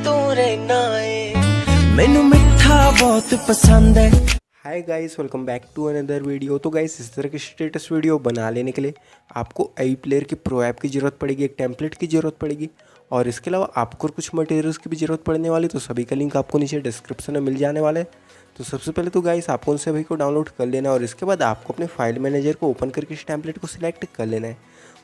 तू रहना है मैनू मिठा बहुत पसंद है। Hi guys, welcome back to another video. तो गाइस, इस तरह की स्टेटस वीडियो बना लेने के लिए आपको आई प्लेयर की प्रो ऐप की ज़रूरत पड़ेगी, एक टेम्पलेट की ज़रूरत पड़ेगी और इसके अलावा आपको कुछ मटेरियल्स की भी ज़रूरत पड़ने वाली। तो सभी का लिंक आपको नीचे डिस्क्रिप्शन में मिल जाने वाला है। तो सबसे पहले तो गाइस आपको उन सभी को डाउनलोड कर लेना है और इसके बाद आपको अपने फाइल मैनेजर को ओपन करके इस टेम्पलेट को सिलेक्ट कर लेना है।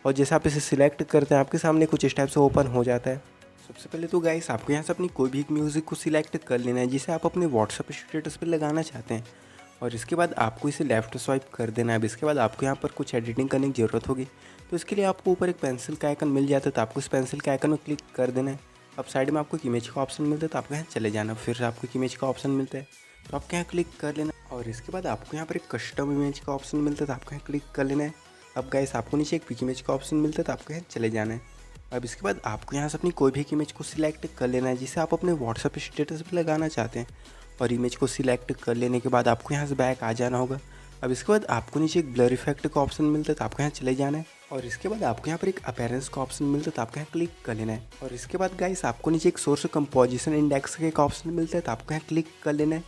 और जैसे आप इसे सिलेक्ट करते हैं आपके सामने कुछ इस टाइप से ओपन हो जाता है। सबसे पहले तो गाइस आपको यहाँ से अपनी कोई भी एक म्यूज़िक को सिलेक्ट कर लेना है जिसे आप अपने व्हाट्सएप स्टेटस पर लगाना चाहते हैं और इसके बाद आपको इसे लेफ़्ट स्वाइप कर देना है। अब इसके बाद आपको यहाँ पर कुछ एडिटिंग करने की ज़रूरत होगी। तो इसके लिए आपको ऊपर एक पेंसिल का आइकन मिल जाता है, तो आपको इस पेंसिल के आइकन में क्लिक कर देना है। अब साइड में आपको एक इमेज का ऑप्शन मिलता है, तो आपको यहाँ चले जाना। फिर आपको एक इमेज का ऑप्शन मिलता है, तो आपको यहाँ क्लिक कर लेना और इसके बाद आपको यहाँ पर एक कस्टम इमेज का ऑप्शन मिलता है, तो आपको यहाँ क्लिक कर लेना है। अब गाइस आपको नीचे एक पिक इमेज का ऑप्शन मिलता है, तो आपको यहाँ चले जाना है। अब इसके बाद आपको यहाँ से अपनी कोई भी एक इमेज को सिलेक्ट कर लेना है जिसे आप अपने व्हाट्सएप स्टेटस पर लगाना चाहते हैं और इमेज को सिलेक्ट कर लेने के बाद आपको यहाँ से बैक आ जाना होगा। अब इसके बाद आपको नीचे एक ब्लर इफेक्ट का ऑप्शन मिलता है, तो आपको यहाँ चले जाना है और इसके बाद आपको यहाँ पर एक अपीयरेंस का ऑप्शन मिलता है, तो आपको यहाँ क्लिक कर लेना है और इसके बाद गाइस आपको नीचे एक सोर्स कंपोजिशन इंडेक्स का एक ऑप्शन मिलता है, तो आपको यहाँ क्लिक कर लेना है।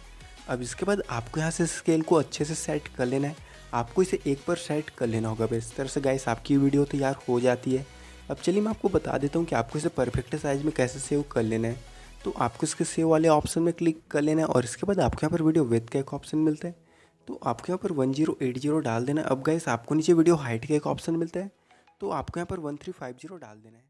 अब इसके बाद आपको यहाँ से स्केल को अच्छे से सेट कर लेना है। आपको इसे 1 पर सेट कर लेना होगा। इस तरह से गाइस आपकी वीडियो तैयार हो जाती है। अब चलिए मैं आपको बता देता हूँ कि आपको इसे परफेक्ट साइज़ में कैसे सेव कर लेना है। तो आपको इसके सेव वाले ऑप्शन में क्लिक कर लेना है और इसके बाद आपको यहाँ पर वीडियो विड्थ का एक ऑप्शन मिलता है, तो आपको यहाँ पर 1080 डाल देना है। अब गाइस आपको नीचे वीडियो हाइट का एक ऑप्शन मिलता है, तो आपको यहाँ पर 1350 डाल देना है।